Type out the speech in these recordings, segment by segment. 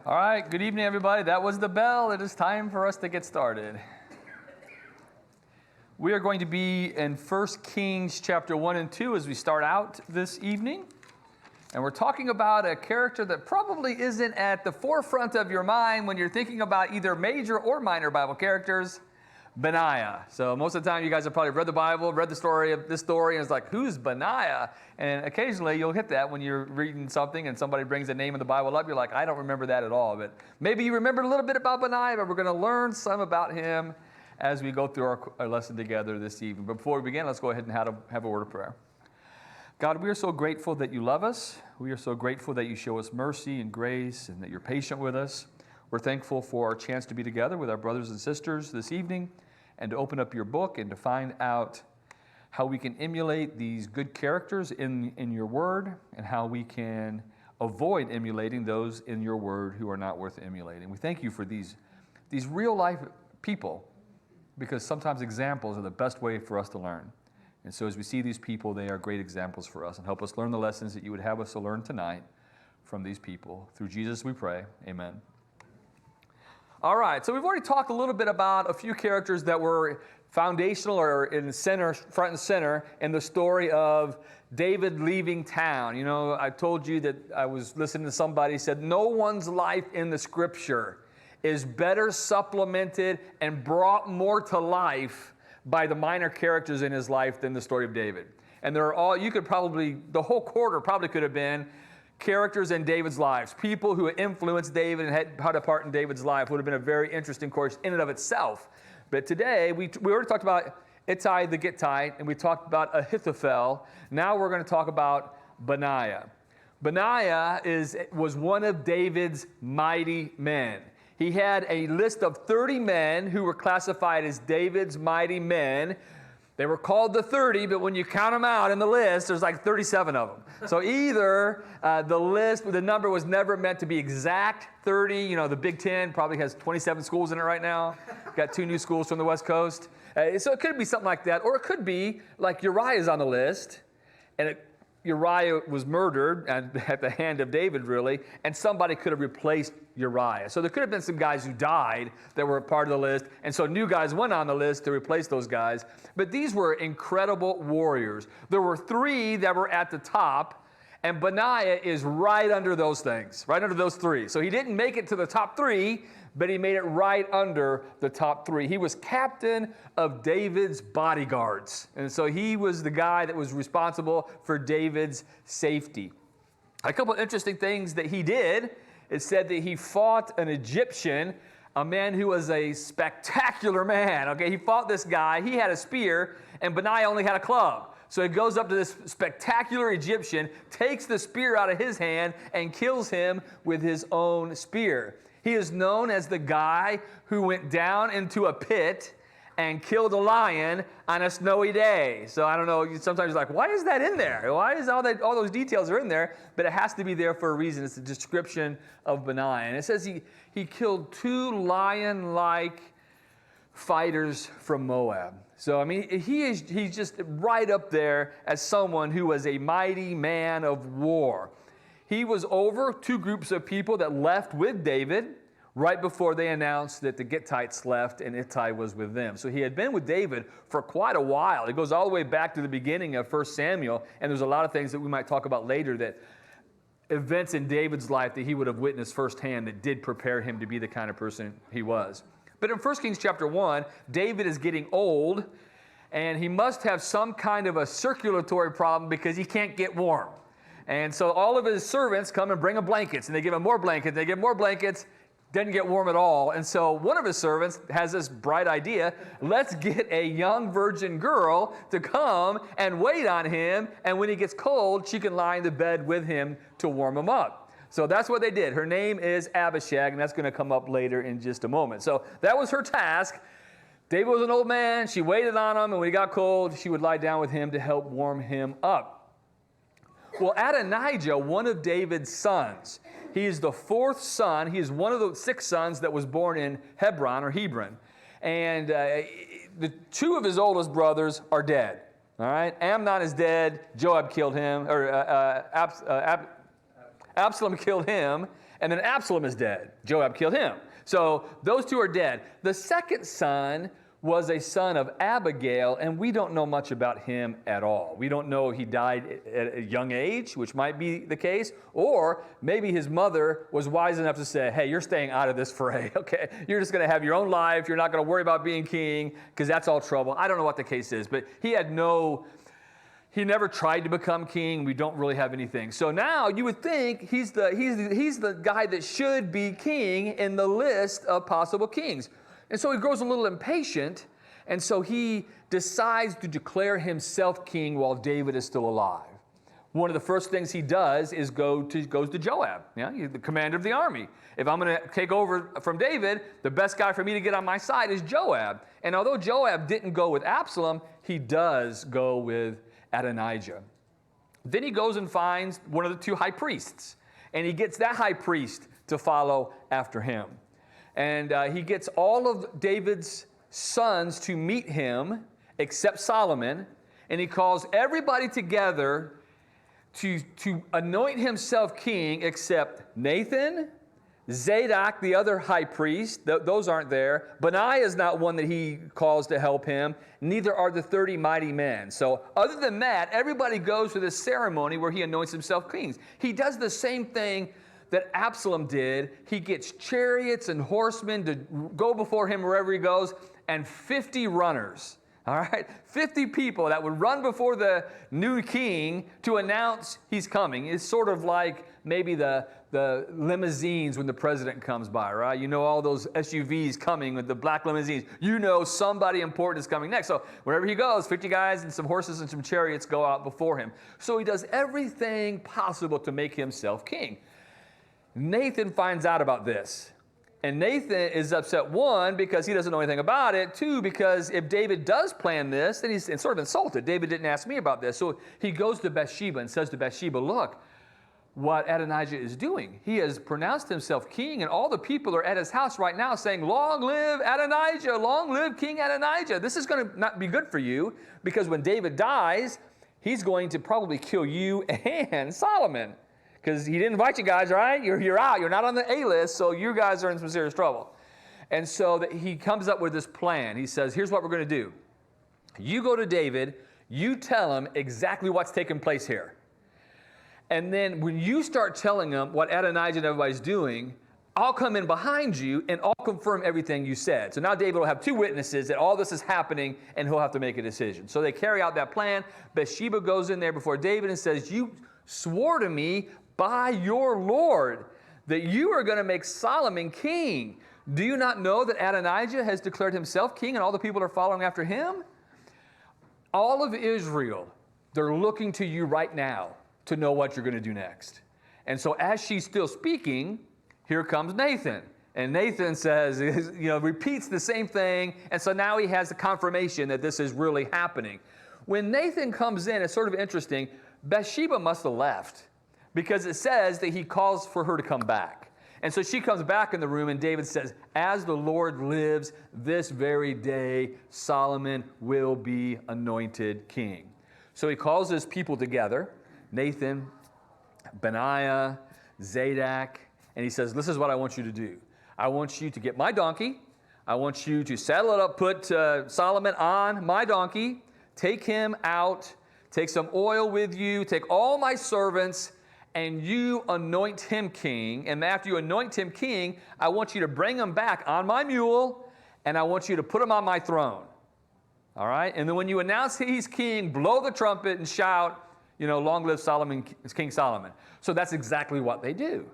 All right, good evening, everybody. That was the bell. It is time for us to get started. We are going to be in 1 Kings chapter 1 and 2 as we start out this evening. And we're talking about a character that probably isn't at the forefront of your mind when you're thinking about either major or minor Bible characters, Benaiah. So most of the time you guys have probably read the Bible, read the story of this story, and it's like, who's Benaiah? And occasionally you'll hit that when you're reading something and somebody brings the name of the Bible up. You're like, I don't remember that at all. But maybe you remember a little bit about Benaiah, but we're going to learn some about him as we go through our lesson together this evening. But before we begin, let's go ahead and have a word of prayer. God, we are so grateful that you love us. We are so grateful that you show us mercy and grace and that you're patient with us. We're thankful for our chance to be together with our brothers and sisters this evening and to open up your book and to find out how we can emulate these good characters in your word and how we can avoid emulating those in your word who are not worth emulating. We thank you for these real life people, because sometimes examples are the best way for us to learn. And so as we see these people, they are great examples for us, and help us learn the lessons that you would have us to learn tonight from these people. Through Jesus we pray, amen. All right, so we've already talked a little bit about a few characters that were foundational or in the center, front and center in the story of David leaving town. You know, I told you that I was listening to somebody said, no one's life in the scripture is better supplemented and brought more to life by the minor characters in his life than the story of David. And they're all, you could probably, the whole quarter probably could have been characters in David's lives. People who influenced David and had a part in David's life. Would have been a very interesting course in and of itself. But today, we already talked about Ittai the Gittite, and we talked about Ahithophel. Now we're going to talk about Benaiah. Benaiah was one of David's mighty men. He had a list of 30 men who were classified as David's mighty men. They were called the 30, but when you count them out in the list, there's like 37 of them. So either the number was never meant to be exact 30. You know, the Big Ten probably has 27 schools in it right now. Got 2 new schools from the West Coast. So it could be something like that. Or it could be like Uriah's on the list, and Uriah was murdered at the hand of David, really, and somebody could have replaced Uriah. So there could have been some guys who died that were part of the list, and so new guys went on the list to replace those guys. But these were incredible warriors. There were 3 that were at the top, and Benaiah is right under those things, right under those 3. So he didn't make it to the top 3, but he made it right under the top 3. He was captain of David's bodyguards. And so he was the guy that was responsible for David's safety. A couple of interesting things that he did. It said that he fought an Egyptian, a man who was a spectacular man. Okay, he fought this guy. He had a spear, and Benaiah only had a club. So he goes up to this spectacular Egyptian, takes the spear out of his hand, and kills him with his own spear. He is known as the guy who went down into a pit and killed a lion on a snowy day. So I don't know, sometimes you're like, why is that in there? Why is all those details are in there? But it has to be there for a reason. It's a description of Benaiah. And it says he killed 2 lion-like fighters from Moab. So, I mean, he's just right up there as someone who was a mighty man of war. He was over 2 groups of people that left with David right before they announced that the Gittites left and Ittai was with them. So he had been with David for quite a while. It goes all the way back to the beginning of 1 Samuel, and there's a lot of things that we might talk about later, that events in David's life that he would have witnessed firsthand that did prepare him to be the kind of person he was. But in 1 Kings chapter 1, David is getting old, and he must have some kind of a circulatory problem because he can't get warm. And so all of his servants come and bring him blankets, and they give him more blankets, they give him more blankets, doesn't get warm at all. And so one of his servants has this bright idea, let's get a young virgin girl to come and wait on him, and when he gets cold, she can lie in the bed with him to warm him up. So that's what they did. Her name is Abishag, and that's going to come up later in just a moment. So that was her task. David was an old man. She waited on him, and when he got cold, she would lie down with him to help warm him up. Well, Adonijah, one of David's sons, he is the 4th son. He is one of the 6 sons that was born in Hebron. And the 2 of his oldest brothers are dead. All right? Amnon is dead. Joab killed him. Absalom killed him, and then Absalom is dead. Joab killed him. So those two are dead. The second son was a son of Abigail, and we don't know much about him at all. We don't know if he died at a young age, which might be the case, or maybe his mother was wise enough to say, hey, you're staying out of this fray, okay? You're just going to have your own life. You're not going to worry about being king, because that's all trouble. I don't know what the case is, but he never tried to become king. We don't really have anything. So now you would think he's the guy that should be king in the list of possible kings. And so he grows a little impatient, and so he decides to declare himself king while David is still alive. One of the first things he does is goes to Joab, the commander of the army. If I'm going to take over from David, the best guy for me to get on my side is Joab. And although Joab didn't go with Absalom, he does go with Adonijah. Then he goes and finds one of the two high priests, and he gets that high priest to follow after him. And he gets all of David's sons to meet him, except Solomon, and he calls everybody together to anoint himself king, except Nathan, Zadok, the other high priest, those aren't there. Benaiah is not one that he calls to help him. Neither are the 30 mighty men. So other than that, everybody goes to this ceremony where he anoints himself king. He does the same thing that Absalom did. He gets chariots and horsemen to go before him wherever he goes, and 50 runners, all right? 50 people that would run before the new king to announce he's coming. It's sort of like maybe the limousines when the president comes by, right? You know all those SUVs coming with the black limousines. You know somebody important is coming next. So wherever he goes, 50 guys and some horses and some chariots go out before him. So he does everything possible to make himself king. Nathan finds out about this. And Nathan is upset, one, because he doesn't know anything about it. Two, because if David does plan this, then he's sort of insulted. David didn't ask me about this. So he goes to Bathsheba and says to Bathsheba, look what Adonijah is doing. He has pronounced himself king, and all the people are at his house right now saying, long live Adonijah, long live King Adonijah. This is going to not be good for you, because when David dies, he's going to probably kill you and Solomon. Because he didn't invite you guys, right? You're out. You're not on the A-list, so you guys are in some serious trouble. And so he comes up with this plan. He says, here's what we're going to do. You go to David. You tell him exactly what's taking place here. And then when you start telling him what Adonijah and everybody's doing, I'll come in behind you and I'll confirm everything you said. So now David will have two witnesses that all this is happening, and he'll have to make a decision. So they carry out that plan. Bathsheba goes in there before David and says, you swore to me by your Lord that you are going to make Solomon king. Do you not know that Adonijah has declared himself king and all the people are following after him? All of Israel, they're looking to you right now to know what you're going to do next. And so as she's still speaking, here comes Nathan. And Nathan says, repeats the same thing. And so now he has the confirmation that this is really happening. When Nathan comes in, it's sort of interesting. Bathsheba must have left, because it says that he calls for her to come back. And so she comes back in the room, and David says, as the Lord lives, this very day Solomon will be anointed king. So he calls his people together, Nathan, Benaiah, Zadok, and he says, this is what I want you to do. I want you to get my donkey. I want you to saddle it up, put Solomon on my donkey, take him out, take some oil with you, take all my servants, and you anoint him king. And after you anoint him king, I want you to bring him back on my mule, and I want you to put him on my throne. All right? And then when you announce he's king, blow the trumpet and shout, long live Solomon, King Solomon. So that's exactly what they do.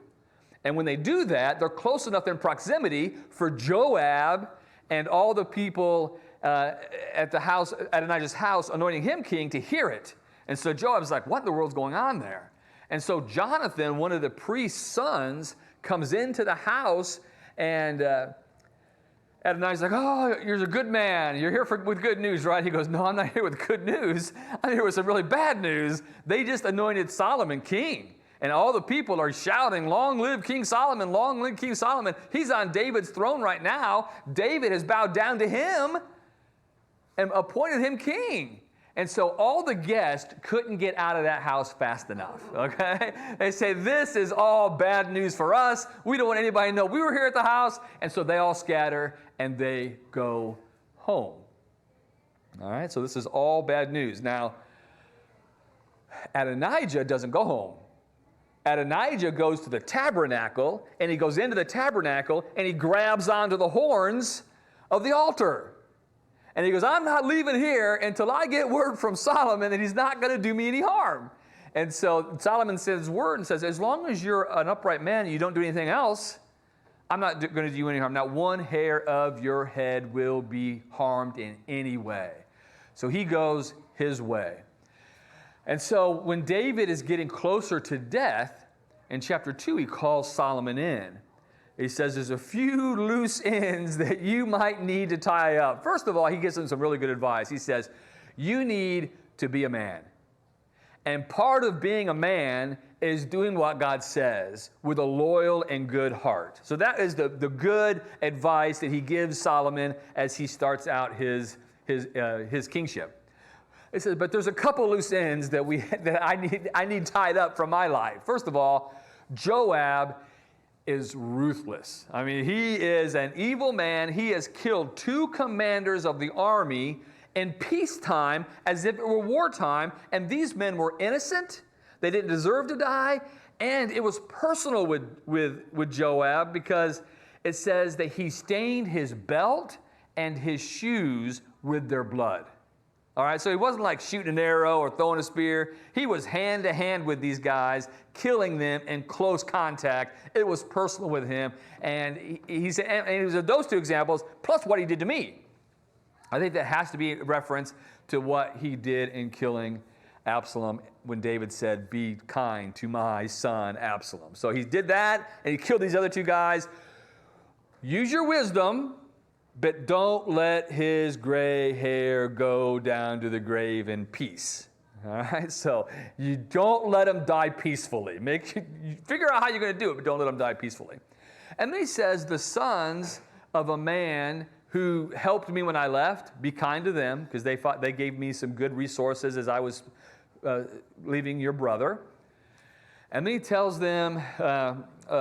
And when they do that, they're close enough in proximity for Joab and all the people at the house, Adonijah's house, anointing him king, to hear it. And so Joab's like, what in the world's going on there? And so Jonathan, one of the priest's sons, comes into the house, and Adonijah's like, oh, you're a good man. You're here with good news, right? He goes, no, I'm not here with good news. I'm here with some really bad news. They just anointed Solomon king. And all the people are shouting, long live King Solomon, long live King Solomon. He's on David's throne right now. David has bowed down to him and appointed him king. And so all the guests couldn't get out of that house fast enough, okay? They say, this is all bad news for us. We don't want anybody to know we were here at the house. And so they all scatter and they go home. All right, so this is all bad news. Now, Adonijah doesn't go home. Adonijah goes to the tabernacle, and he goes into the tabernacle, and he grabs onto the horns of the altar. And he goes, I'm not leaving here until I get word from Solomon that he's not going to do me any harm. And so Solomon says word and says, as long as you're an upright man and you don't do anything else, I'm not going to do you any harm. Not one hair of your head will be harmed in any way. So he goes his way. And so when David is getting closer to death, in chapter 2, he calls Solomon in. He says there's a few loose ends that you might need to tie up. First of all, he gives him some really good advice. He says, you need to be a man. And part of being a man is doing what God says with a loyal and good heart. So that is the good advice that he gives Solomon as he starts out his kingship. It says, but there's a couple loose ends that I need tied up from my life. First of all, Joab is ruthless. I mean, he is an evil man. He has killed 2 commanders of the army in peacetime as if it were wartime, and these men were innocent. They didn't deserve to die, and it was personal with Joab because it says that he stained his belt and his shoes with their blood. All right, so he wasn't like shooting an arrow or throwing a spear. He was hand to hand with these guys, killing them in close contact. It was personal with him. And he said, and it was those 2 examples, plus what he did to me. I think that has to be a reference to what he did in killing Absalom when David said, be kind to my son Absalom. So he did that, and he killed these other 2 guys. Use your wisdom, but don't let his gray hair go down to the grave in peace. All right? So you don't let him die peacefully. You figure out how you're going to do it, but don't let him die peacefully. And then he says, the sons of a man who helped me when I left, be kind to them, because they gave me some good resources as I was leaving your brother. And then he tells them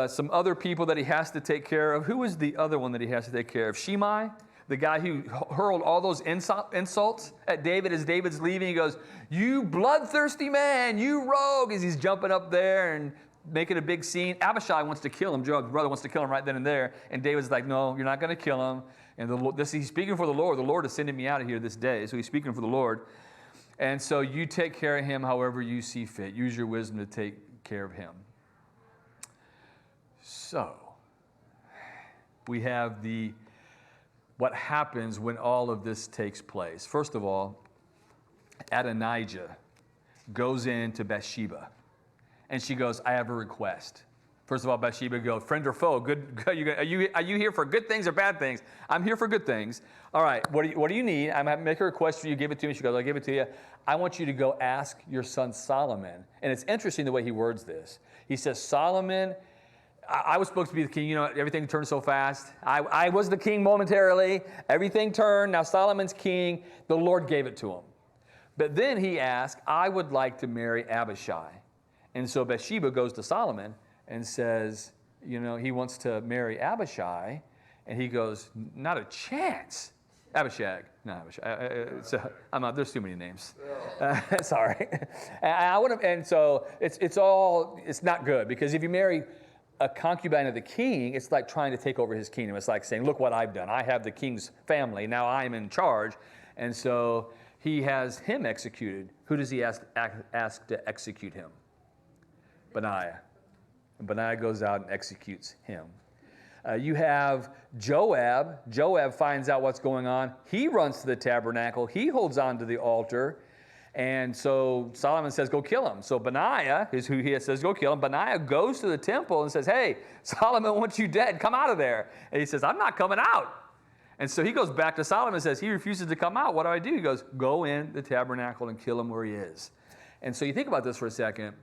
some other people that he has to take care of. Who was the other one that he has to take care of? Shimei, the guy who hurled all those insults at David as David's leaving. He goes, you bloodthirsty man, you rogue, as he's jumping up there and making a big scene. Abishai wants to kill him. Joab's brother wants to kill him right then and there. And David's like, no, you're not going to kill him. And he's speaking for the Lord. The Lord is sending me out of here this day. So he's speaking for the Lord. And so you take care of him however you see fit. Use your wisdom to take care of him. So, we have what happens when all of this takes place. First of all, Adonijah goes into Bathsheba, and she goes, I have a request. First of all, Bathsheba goes, friend or foe, are you here for good things or bad things? I'm here for good things. All right, what do you need? I'm going to make a request for you. Give it to me. She goes, I'll give it to you. I want you to go ask your son Solomon. And it's interesting the way he words this. He says, Solomon, I was supposed to be the king. You know, everything turned so fast. I was the king momentarily. Everything turned. Now Solomon's king. The Lord gave it to him. But then he asked, I would like to marry Abishai. And so Bathsheba goes to Solomon and says, you know, he wants to marry Abishai. And he goes, not a chance. Abishag. No, Abishai. There's too many names. Sorry. And so it's not good, because if you marry a concubine of the king, it's like trying to take over his kingdom. It's like saying, look what I've done. I have the king's family. Now I'm in charge. And so he has him executed. Who does he ask to execute him? Benaiah. And Benaiah goes out and executes him. You have Joab. Joab finds out what's going on. He runs to the tabernacle. He holds on to the altar. And so Solomon says, go kill him. So Benaiah is who he says, go kill him. Benaiah goes to the temple and says, hey, Solomon wants you dead. Come out of there. And he says, I'm not coming out. And so he goes back to Solomon and says, he refuses to come out. What do? He goes, go in the tabernacle and kill him where he is. And so you think about this for a second.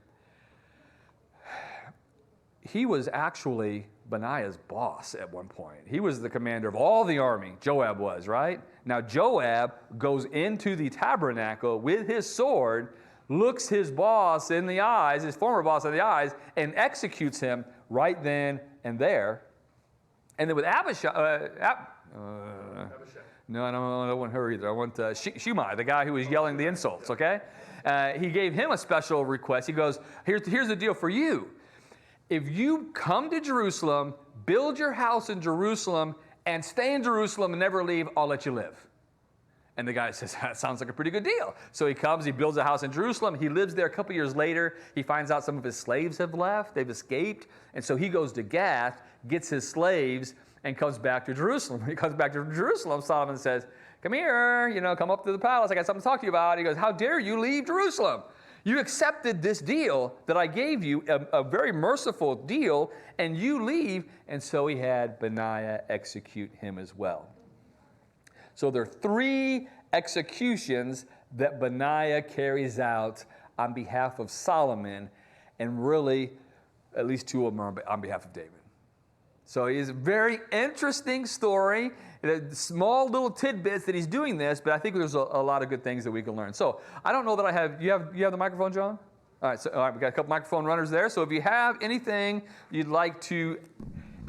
he was actually Benaiah's boss at one point. He was the commander of all the army. Joab was, right? Now Joab goes into the tabernacle with his sword, looks his boss in the eyes, his former boss in the eyes, and executes him right then and there. And then with Abishai, no, I don't want her either. I want Shimei, the guy who was yelling the insults, okay? He gave him a special request. He goes, here's the deal for you. If you come to Jerusalem, build your house in Jerusalem, and stay in Jerusalem and never leave, I'll let you live. And the guy says, that sounds like a pretty good deal. So he comes, he builds a house in Jerusalem. He lives there. A couple years later, he finds out some of his slaves have left. They've escaped. And so he goes to Gath, gets his slaves, and comes back to Jerusalem. When he comes back to Jerusalem, Solomon says, come here, come up to the palace. I got something to talk to you about. He goes, how dare you leave Jerusalem? You accepted this deal that I gave you, a very merciful deal, and you leave. And so he had Benaiah execute him as well. So there are 3 executions that Benaiah carries out on behalf of Solomon, and really, at least 2 of them are on behalf of David. So it's a very interesting story, small little tidbits that he's doing this, but I think there's a lot of good things that we can learn. So I don't know that I have, you have the microphone, John? All right, we got a couple microphone runners there. So if you have anything you'd like to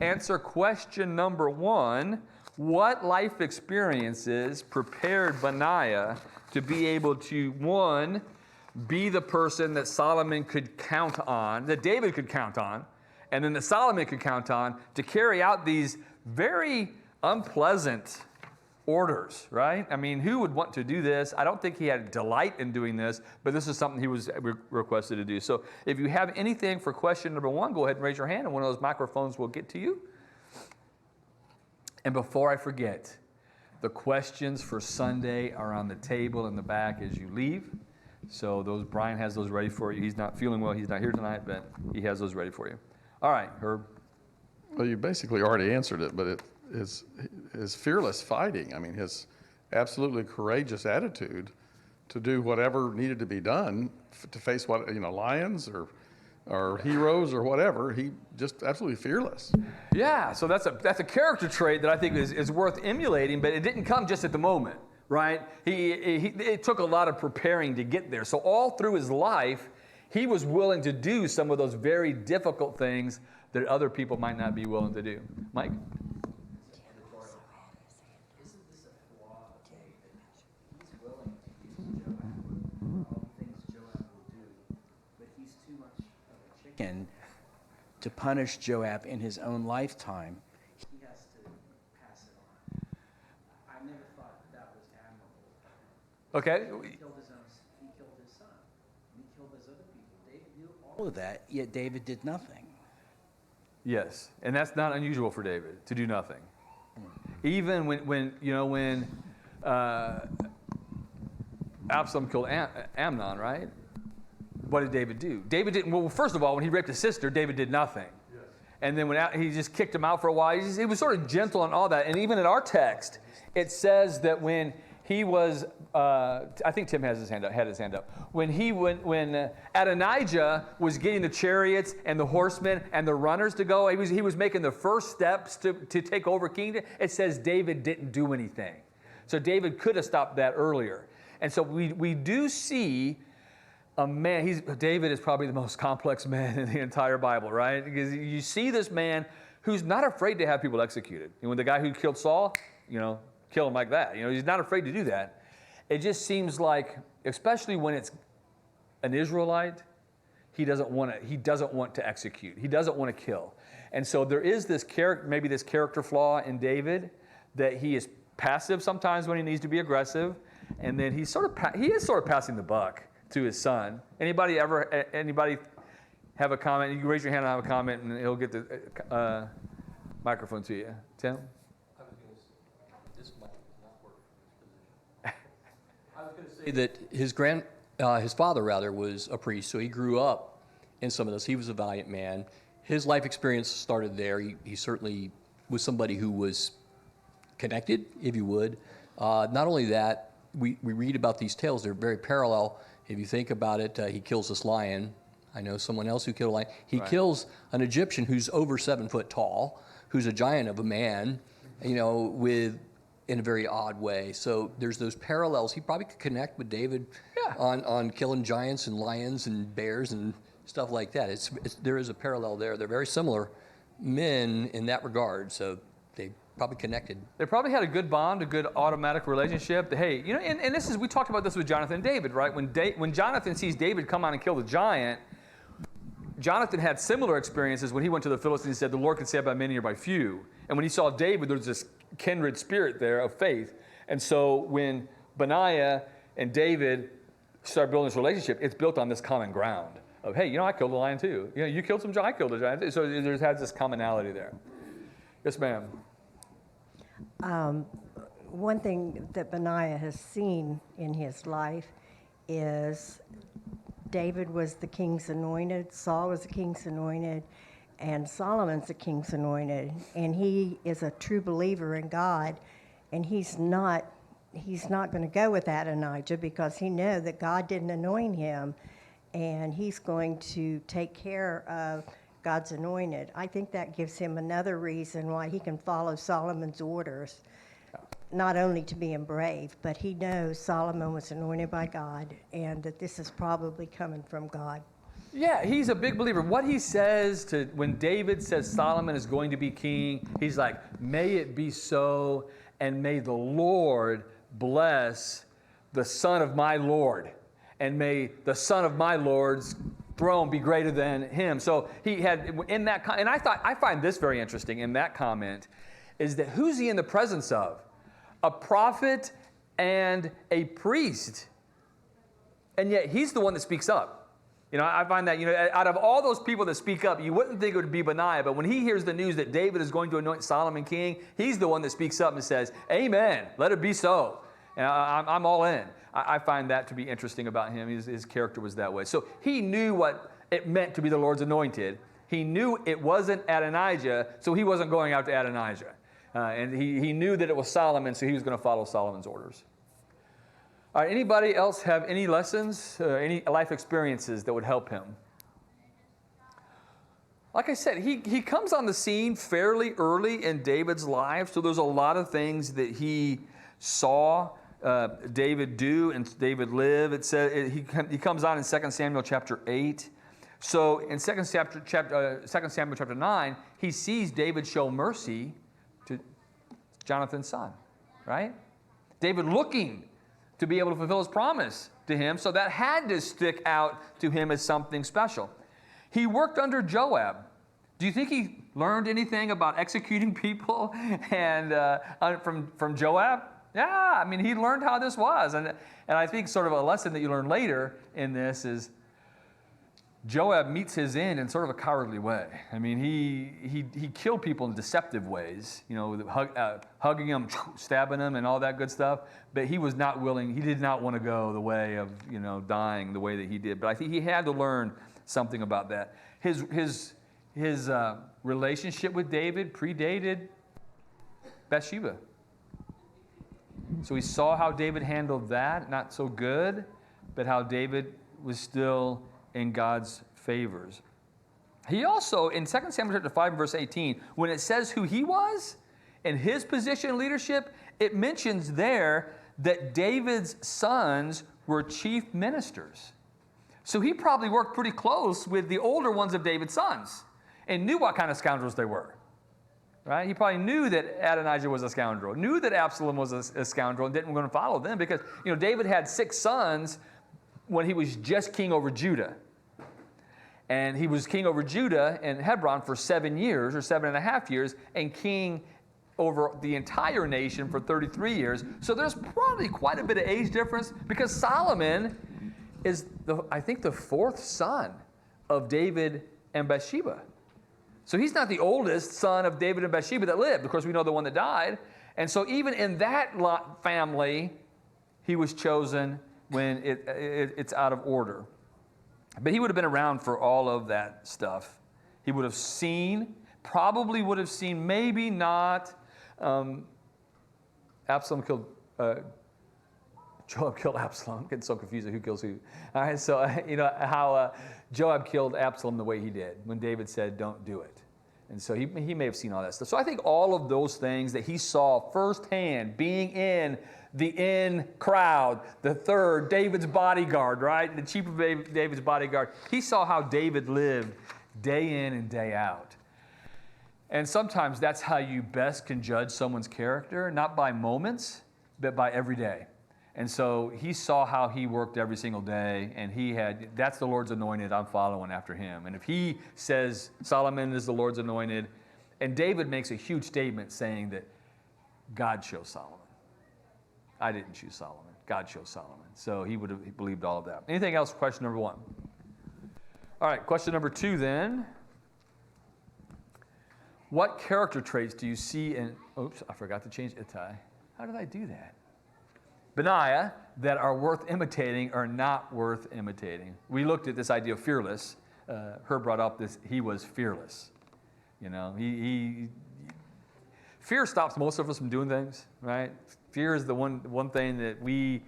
answer question number 1, what life experiences prepared Benaiah to be able to, 1, be the person that Solomon could count on, that David could count on, and then that Solomon could count on to carry out these very unpleasant orders, right? I mean, who would want to do this? I don't think he had delight in doing this, but this is something he was requested to do. So if you have anything for question number 1, go ahead and raise your hand, and one of those microphones will get to you. And before I forget, the questions for Sunday are on the table in the back as you leave. So Brian has those ready for you. He's not feeling well. He's not here tonight, but he has those ready for you. All right, Herb. Well, you basically already answered it, but his fearless fighting, I mean, his absolutely courageous attitude to do whatever needed to be done to face lions or heroes or whatever. He just absolutely fearless. Yeah, so that's a character trait that I think is worth emulating, but it didn't come just at the moment, right? It took a lot of preparing to get there. So all through his life, he was willing to do some of those very difficult things that other people might not be willing to do. Mike? Isn't this a flaw of David? He's willing to use Joab, all the things Joab will do, but he's too much of a chicken to punish Joab in his own lifetime. He has to pass it on. I never thought that was admirable. Okay. He killed his son. He killed his other people. David knew all of that, yet David did nothing. Yes, and that's not unusual for David to do nothing. Even when Absalom killed Amnon, right? What did David do? David didn't. Well, first of all, when he raped his sister, David did nothing. Yes. And then when he just kicked him out for a while, he was sort of gentle and all that. And even in our text, it says that when he was, I think Tim had his hand up. When Adonijah was getting the chariots and the horsemen and the runners to go, he was making the first steps to take over kingdom. It says David didn't do anything. So David could have stopped that earlier. And so we do see a man. David is probably the most complex man in the entire Bible, right? Because you see this man who's not afraid to have people executed. When the guy who killed Saul, kill him like that. He's not afraid to do that. It just seems like, especially when it's an Israelite, he doesn't want to execute. He doesn't want to kill. And so there is this character flaw in David, that he is passive sometimes when he needs to be aggressive, and then he is sort of passing the buck to his son. Anybody have a comment? You can raise your hand and have a comment, and he'll get the microphone to you. Tim? That his father was a priest, so he grew up in some of this. He was a valiant man. His life experience started there. He certainly was somebody who was connected, if you would. Not only that, we read about these tales. They're very parallel. If you think about it, he kills this lion. I know someone else who killed a lion. He Right. kills an Egyptian who's over 7 foot tall, who's a giant of a man, in a very odd way. So there's those parallels. He probably could connect with David Yeah. on killing giants and lions and bears and stuff like that. There is a parallel there. They're very similar men in that regard. So they probably connected. They probably had a good bond, a good automatic relationship. Hey, and this is, we talked about this with Jonathan and David, right? When Jonathan sees David come on and kill the giant, Jonathan had similar experiences when he went to the Philistines and said, the Lord can save by many or by few. And when he saw David, there was this kindred spirit there of faith. And so when Benaiah and David start building this relationship, it's built on this common ground of, hey, I killed a lion too. You killed some giant, I killed a giant. So there's has this commonality there. Yes, ma'am. One thing that Benaiah has seen in his life is David was the king's anointed, Saul was the king's anointed, and Solomon's the king's anointed. And he is a true believer in God, and he's not going to go with Adonijah because he knows that God didn't anoint him, and he's going to take care of God's anointed. I think that gives him another reason why he can follow Solomon's orders, not only to being brave, but he knows Solomon was anointed by God and that this is probably coming from God. Yeah, he's a big believer. What he says when David says Solomon is going to be king, he's like, may it be so, and may the Lord bless the son of my Lord, and may the son of my Lord's throne be greater than him. So he had in that, and I find this very interesting in that comment, is that who's he in the presence of? A prophet and a priest. And yet he's the one that speaks up. I find that, out of all those people that speak up, you wouldn't think it would be Benaiah, but when he hears the news that David is going to anoint Solomon king, he's the one that speaks up and says, amen, let it be so. And I'm all in. I find that to be interesting about him. His character was that way. So he knew what it meant to be the Lord's anointed. He knew it wasn't Adonijah, so he wasn't going out to Adonijah. And he knew that it was Solomon, so he was going to follow Solomon's orders. All right, anybody else have any lessons, any life experiences that would help him? Like I said, he comes on the scene fairly early in David's life, so there's a lot of things that he saw David do and David live. It says he comes on in 2 Samuel chapter 8. So in 2 Samuel chapter 9, he sees David show mercy to Jonathan's son, right? David looking to be able to fulfill his promise to him, so that had to stick out to him as something special. He worked under Joab. Do you think he learned anything about executing people and from Joab? Yeah, he learned how this was. And I think sort of a lesson that you learn later in this is Joab meets his end in sort of a cowardly way. He killed people in deceptive ways, hugging them, stabbing them, and all that good stuff. But he was not willing. He did not want to go the way of, dying the way that he did. But I think he had to learn something about that. His relationship with David predated Bathsheba. So he saw how David handled that, not so good, but how David was still in God's favors. He also, in 2 Samuel chapter 5, verse 18, when it says who he was and his position in leadership, it mentions there that David's sons were chief ministers. So he probably worked pretty close with the older ones of David's sons and knew what kind of scoundrels they were. Right? He probably knew that Adonijah was a scoundrel, knew that Absalom was a scoundrel, and didn't want to follow them because, David had 6 sons when he was just king over Judah. And he was king over Judah and Hebron for 7 years or 7.5 years, and king over the entire nation for 33 years. So there's probably quite a bit of age difference because Solomon is, I think, the 4th son of David and Bathsheba. So he's not the oldest son of David and Bathsheba that lived. Of course, we know the one that died. And so even in that family, he was chosen when it's out of order. But he would have been around for all of that stuff. He would have seen, probably would have seen, maybe not. Absalom killed Joab killed Absalom. Getting so confused who kills who. All right, so how Joab killed Absalom the way he did when David said, "Don't do it." And so he may have seen all that stuff. So I think all of those things that he saw firsthand, being in the in crowd, the third, David's bodyguard, right? The chief of David's bodyguard. He saw how David lived day in and day out. And sometimes that's how you best can judge someone's character, not by moments, but by every day. And so he saw how he worked every single day, and that's the Lord's anointed, I'm following after him. And if he says Solomon is the Lord's anointed, and David makes a huge statement saying that God chose Solomon. I didn't choose Solomon. God chose Solomon. So he believed all of that. Anything else? Question number 1. All right, question number 2 then. What character traits do you see in, oops, I forgot to change Ittai. How did I do that? Benaiah, that are worth imitating or not worth imitating. We looked at this idea of fearless. Herb brought up this, he was fearless. You know, fear stops most of us from doing things, right? Fear is the one thing that we,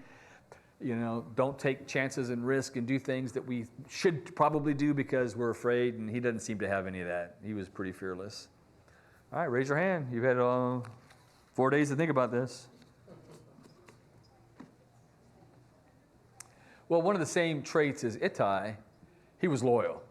don't take chances and risk and do things that we should probably do because we're afraid, and he doesn't seem to have any of that. He was pretty fearless. All right, raise your hand. You've had 4 days to think about this. Well, one of the same traits as Ittai, he was loyal.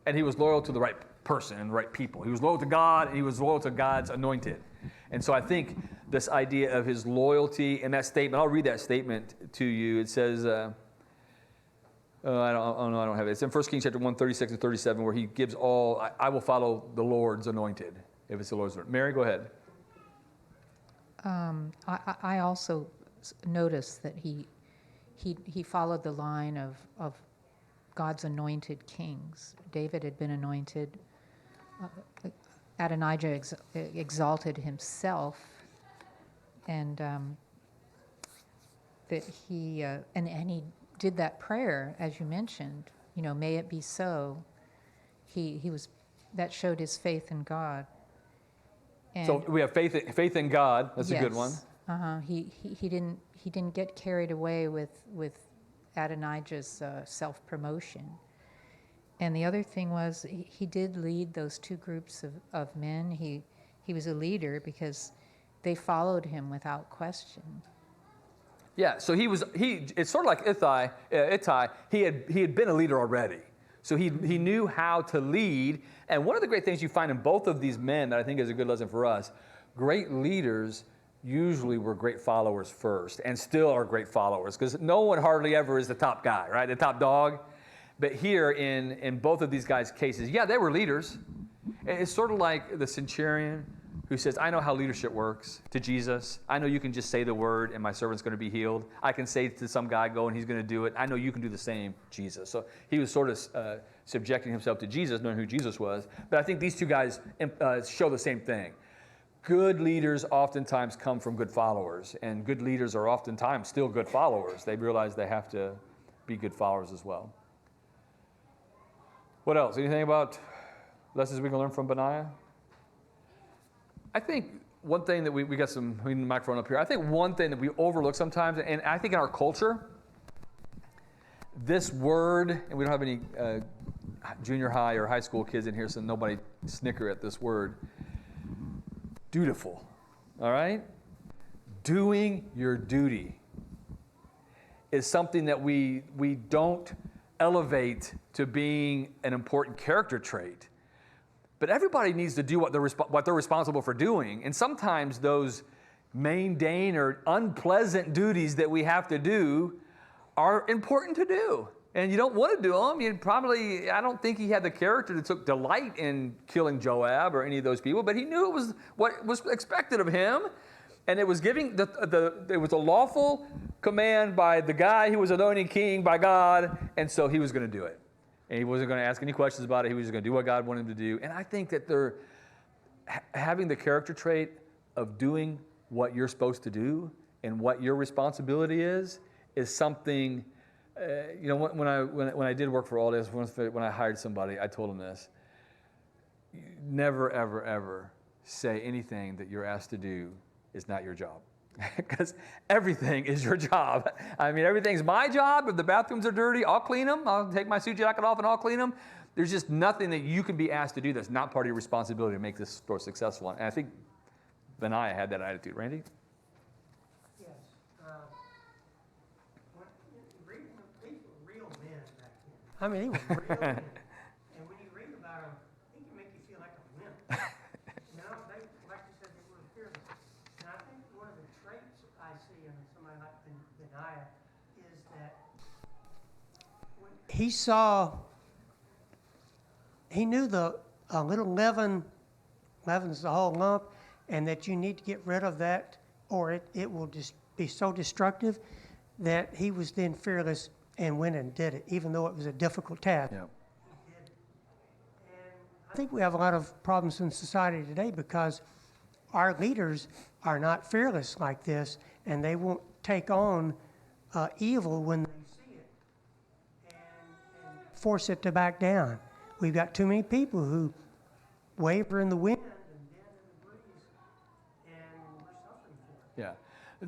And he was loyal to the right person and the right people. He was loyal to God, and he was loyal to God's anointed. And so I think this idea of his loyalty and that statement, I'll read that statement to you. It says, I don't have it. It's in 1 Kings chapter 1, 36 and 37, where he gives I will follow the Lord's anointed, if it's the Lord's anointed. Mary, go ahead. I also noticed that he followed the line of God's anointed kings. David had been anointed. Adonijah exalted himself, and that he did that prayer, as you mentioned. May it be so. That showed his faith in God. And so we have faith in God. That's a good one. He didn't get carried away with Adonijah's self-promotion. And the other thing was he did lead those 2 groups of men. He was a leader because they followed him without question. Yeah, so it's sort of like Ittai. He had been a leader already. So he knew how to lead. And one of the great things you find in both of these men that I think is a good lesson for us, great leaders usually were great followers first, and still are great followers, because no one hardly ever is the top guy, right? The top dog. But here in both of these guys' cases, yeah, they were leaders. It's sort of like the centurion who says, I know how leadership works, to Jesus. I know you can just say the word and my servant's going to be healed. I can say to some guy, go, and he's going to do it. I know you can do the same, Jesus. So he was sort of subjecting himself to Jesus, knowing who Jesus was. But I think these 2 guys show the same thing. Good leaders oftentimes come from good followers, and good leaders are oftentimes still good followers. They realize they have to be good followers as well. What else? Anything about lessons we can learn from Benaiah? I think one thing that we got we need the microphone up here. I think one thing that we overlook sometimes, and I think in our culture, this word, and we don't have any junior high or high school kids in here, so nobody snicker at this word. Dutiful, all right? Doing your duty is something that we don't elevate to being an important character trait. But everybody needs to do what they're responsible for doing. And sometimes those mundane or unpleasant duties that we have to do are important to do. And you don't want to do them. I don't think he had the character that took delight in killing Joab or any of those people, but he knew it was what was expected of him. And it was giving it was a lawful command by the guy who was anointed king by God, and so he was going to do it. And he wasn't going to ask any questions about it. He was just going to do what God wanted him to do. And I think that they're having the character trait of doing what you're supposed to do and what your responsibility is something. When I did work for All Days, when I hired somebody, I told them this: never, ever, ever say anything that you're asked to do is not your job. because everything is your job. I mean, everything's my job. If the bathrooms are dirty, I'll clean them. I'll take my suit jacket off and I'll clean them. There's just nothing that you can be asked to do that's not part of your responsibility to make this store successful. And I think Benaiah had that attitude. Randy? Yes. These were real men back then. I mean, they were real men. And when you read about them, they can make you feel like a wimp. They, like you said, they were fearless. And I think one of the traits I see in somebody like Benaiah is that when he knew the little leaven's the whole lump, and that you need to get rid of that, or it will just be so destructive, that he was then fearless and went and did it, even though it was a difficult task. Yeah. He did it. And I think we have a lot of problems in society today because our leaders are not fearless like this, and they won't take on evil when they see it and force it to back down. We've got too many people who waver in the wind and bend in the breeze, and we're suffering for it. Yeah.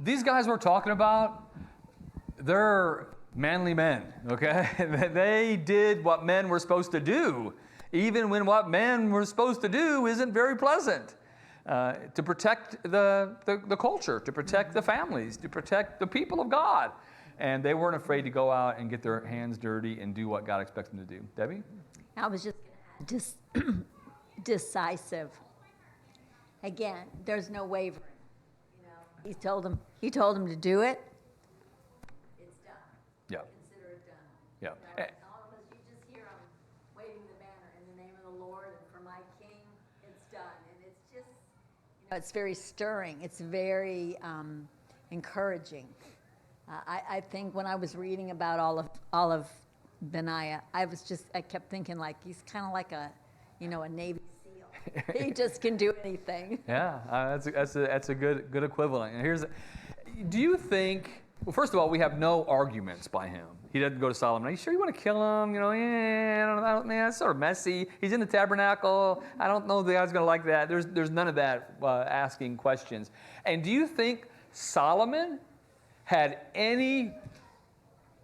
These guys we're talking about, they're manly men, okay? They did what men were supposed to do, even when what men were supposed to do isn't very pleasant. To protect the culture, to protect the families, to protect the people of God. And they weren't afraid to go out and get their hands dirty and do what God expects them to do. Debbie? I was just going to add decisive. Again, there's no wavering. You know, he told him to do it. It's done. Yeah. Consider it done. Yeah. You know, all of us, you just hear him waving the banner in the name of the Lord and for my King. It's done, and it's just, you know, it's very stirring. It's very encouraging. I think when I was reading about all of Benaiah, I kept thinking like he's kind of like a Navy SEAL. He just can do anything. Yeah, that's a good equivalent. And do you think? Well, first of all, we have no arguments by him. He doesn't go to Solomon. Are you sure you want to kill him? I don't know. It's sort of messy. He's in the tabernacle. I don't know if the guy's going to like that. There's none of that asking questions. And do you think Solomon had any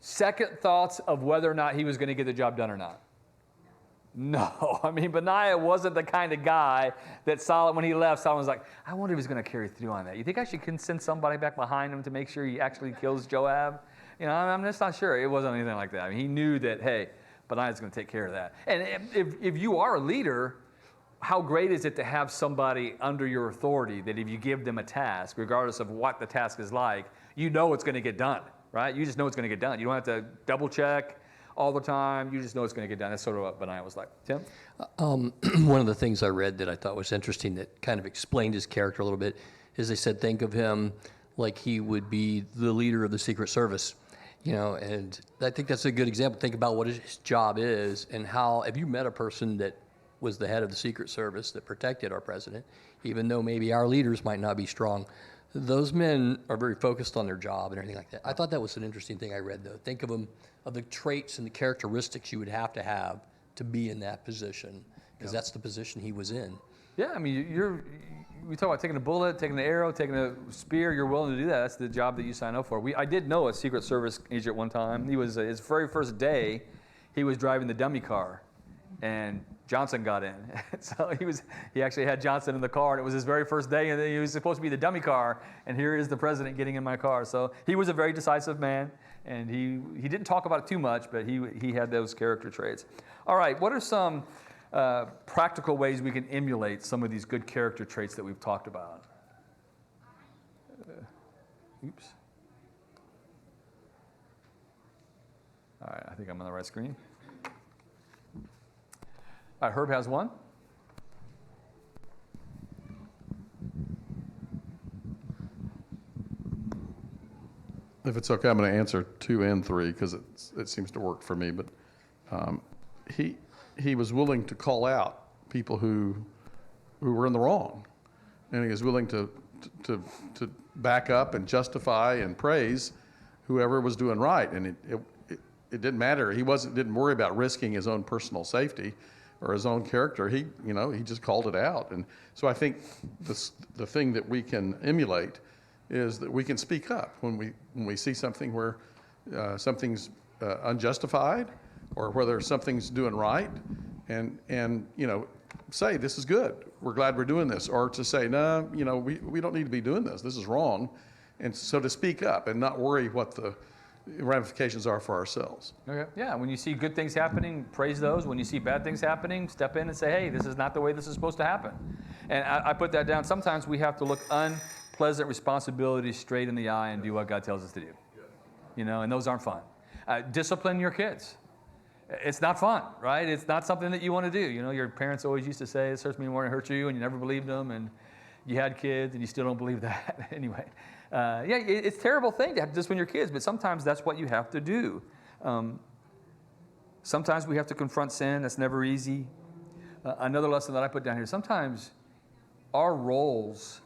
second thoughts of whether or not he was going to get the job done or not? No. I mean, Benaiah wasn't the kind of guy that when he left, Solomon was like, I wonder if he's going to carry through on that. You think I should send somebody back behind him to make sure he actually kills Joab? I'm just not sure. It wasn't anything like that. I mean, he knew that, hey, Benaiah's going to take care of that. And if you are a leader, how great is it to have somebody under your authority that if you give them a task, regardless of what the task is like, you know it's going to get done, right? You just know it's going to get done. You don't have to double check all the time. You just know it's going to get done. That's sort of what Benaiah was like. Tim? One of the things I read that I thought was interesting that kind of explained his character a little bit is they said, think of him like he would be the leader of the Secret Service. And I think that's a good example. Think about what his job is and how, have you met a person that was the head of the Secret Service that protected our president, even though maybe our leaders might not be strong? Those men are very focused on their job and everything like that. I thought that was an interesting thing I read, though. Think of them, of the traits and the characteristics you would have to be in that position, because that's the position he was in. Yeah, I mean, we talk about taking a bullet, taking an arrow, taking a spear. You're willing to do that. That's the job that you sign up for. I did know a Secret Service agent one time. He was his very first day. He was driving the dummy car, and Johnson got in. So he actually had Johnson in the car, and it was his very first day, and he was supposed to be the dummy car, and here is the president getting in my car. So he was a very decisive man, and he didn't talk about it too much, but he had those character traits. All right, what are some practical ways we can emulate some of these good character traits that we've talked about? Oops. All right, I think I'm on the right screen. All right, Herb has one. If it's okay, I'm going to answer 2 and 3 because it seems to work for me. But he was willing to call out people who were in the wrong, and he was willing to back up and justify and praise whoever was doing right. And it didn't matter. He didn't worry about risking his own personal safety or his own character. He just called it out. And so I think the thing that we can emulate is that we can speak up when we see something where something's unjustified or whether something's doing right, and say this is good. We're glad we're doing this, or to say no, we don't need to be doing this. This is wrong, and so to speak up and not worry what the ramifications are for ourselves. Okay. Yeah, when you see good things happening, praise those. When you see bad things happening, step in and say, hey, this is not the way this is supposed to happen. And I put that down. Sometimes we have to look unpleasant responsibilities straight in the eye and do what God tells us to do. And those aren't fun. Discipline your kids. It's not fun, right? It's not something that you want to do. Your parents always used to say, this hurts me more than it hurts you, and you never believed them, and you had kids, and you still don't believe that. Anyway, it's a terrible thing to have to discipline your kids, but sometimes that's what you have to do. Sometimes we have to confront sin. That's never easy. Another lesson that I put down here, sometimes our roles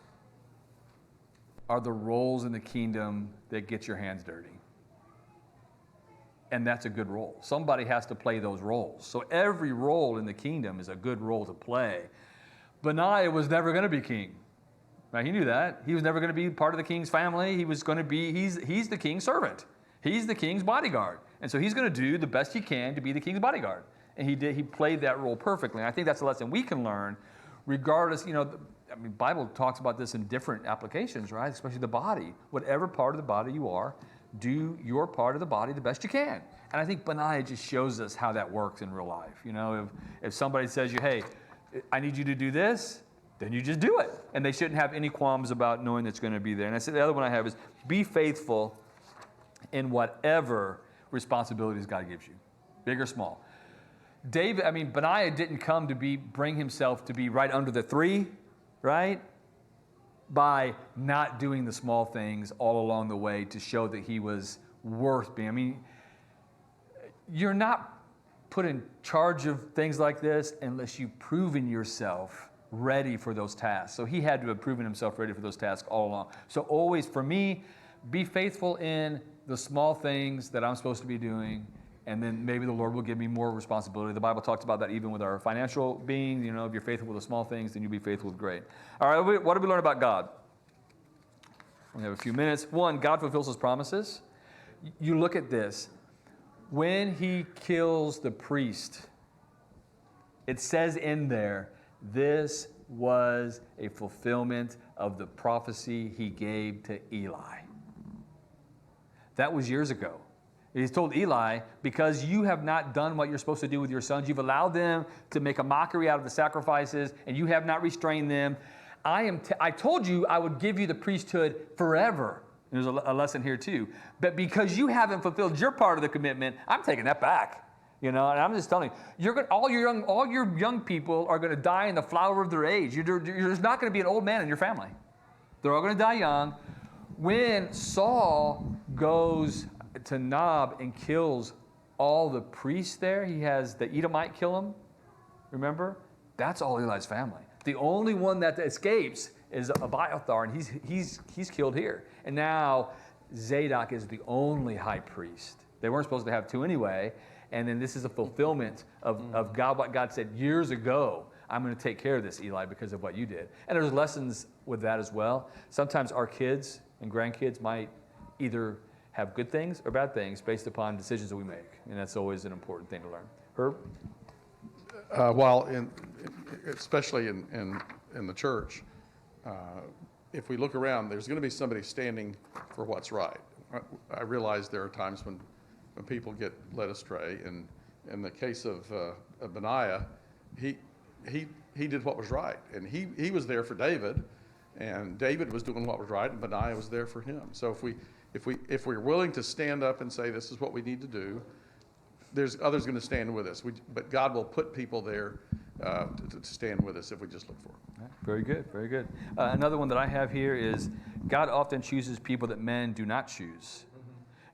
are the roles in the kingdom that get your hands dirty. And that's a good role. Somebody has to play those roles. So every role in the kingdom is a good role to play. Benaiah was never going to be king. Right? He knew that. He was never going to be part of the king's family. He was going to be, he's the king's servant. He's the king's bodyguard. And so he's going to do the best he can to be the king's bodyguard. And he played that role perfectly. And I think that's a lesson we can learn regardless, Bible talks about this in different applications, right? Especially the body. Whatever part of the body you are, do your part of the body the best you can. And I think Benaiah just shows us how that works in real life. If somebody says hey, I need you to do this, then you just do it. And they shouldn't have any qualms about knowing that's going to be there. And I said the other one I have is be faithful in whatever responsibilities God gives you, big or small. Benaiah didn't come to bring himself to be right under the three, right? By not doing the small things all along the way to show that he was worth being. You're not put in charge of things like this unless you've proven yourself ready for those tasks. So he had to have proven himself ready for those tasks all along. So always, for me, be faithful in the small things that I'm supposed to be doing, and then maybe the Lord will give me more responsibility. The Bible talks about that even with our financial being. If you're faithful with the small things, then you'll be faithful with great. All right, what do we learn about God? We have a few minutes. One, God fulfills his promises. You look at this. When he kills the priest, it says in there, this was a fulfillment of the prophecy he gave to Eli. That was years ago. He's told Eli, because you have not done what you're supposed to do with your sons, you've allowed them to make a mockery out of the sacrifices, and you have not restrained them. I told you I would give you the priesthood forever. There's a lesson here too. But because you haven't fulfilled your part of the commitment, I'm taking that back. And I'm just telling you, all your young people are going to die in the flower of their age. There's not going to be an old man in your family. They're all going to die young. When Saul goes to Nob and kills all the priests there, he has the Edomite kill him. Remember? That's all Eli's family. The only one that escapes is Abiathar, and he's killed here. And now Zadok is the only high priest. They weren't supposed to have two anyway. And then this is a fulfillment of God, what God said years ago. I'm going to take care of this, Eli, because of what you did. And there's lessons with that as well. Sometimes our kids and grandkids might either have good things or bad things based upon decisions that we make. And that's always an important thing to learn. Herb? Especially in the church, if we look around, there's going to be somebody standing for what's right. I realize there are times when people get led astray. And in the case of Benaiah, he did what was right, and he was there for David, and David was doing what was right, and Benaiah was there for him. So if we're willing to stand up and say this is what we need to do, there's others going to stand with us. But God will put people there to stand with us if we just look for them. Very good, very good. Another one that I have here is God often chooses people that men do not choose.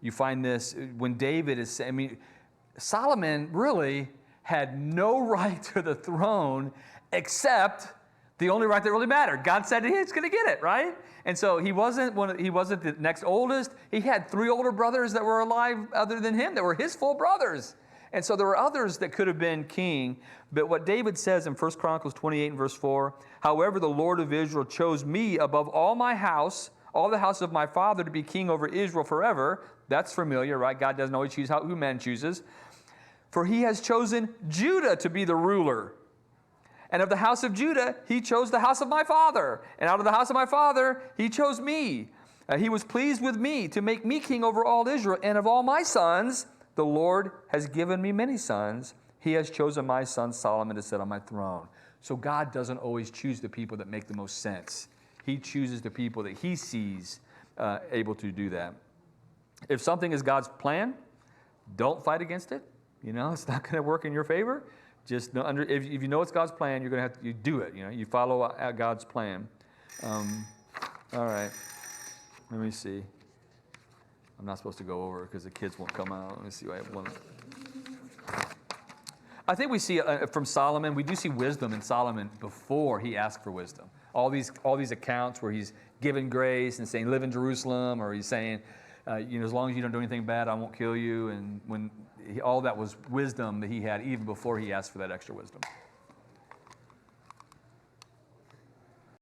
You find this when David is, Solomon really had no right to the throne except the only right that really mattered. God said he's going to get it, right? And so he wasn't the next oldest. He had 3 older brothers that were alive other than him that were his full brothers. And so there were others that could have been king. But what David says in 1 Chronicles 28 and verse 4, however, the Lord of Israel chose me above all my house, all the house of my father to be king over Israel forever. That's familiar, right? God doesn't always choose who man chooses. For he has chosen Judah to be the ruler. And of the house of Judah, he chose the house of my father. And out of the house of my father, he chose me. He was pleased with me to make me king over all Israel. And of all my sons, the Lord has given me many sons. He has chosen my son Solomon to sit on my throne. So God doesn't always choose the people that make the most sense. He chooses the people that he sees able to do that. If something is God's plan, don't fight against it. You know, it's not going to work in your favor. Just know, if you know it's God's plan, you're going to have to do it. You know, you follow God's plan. All right. Let me see. I'm not supposed to go over it because the kids won't come out. Let me see. I have one. I think we see from Solomon, we do see wisdom in Solomon before he asked for wisdom. All these accounts where he's giving grace and saying, live in Jerusalem, or he's saying, as long as you don't do anything bad, I won't kill you. And all that was wisdom that he had even before he asked for that extra wisdom.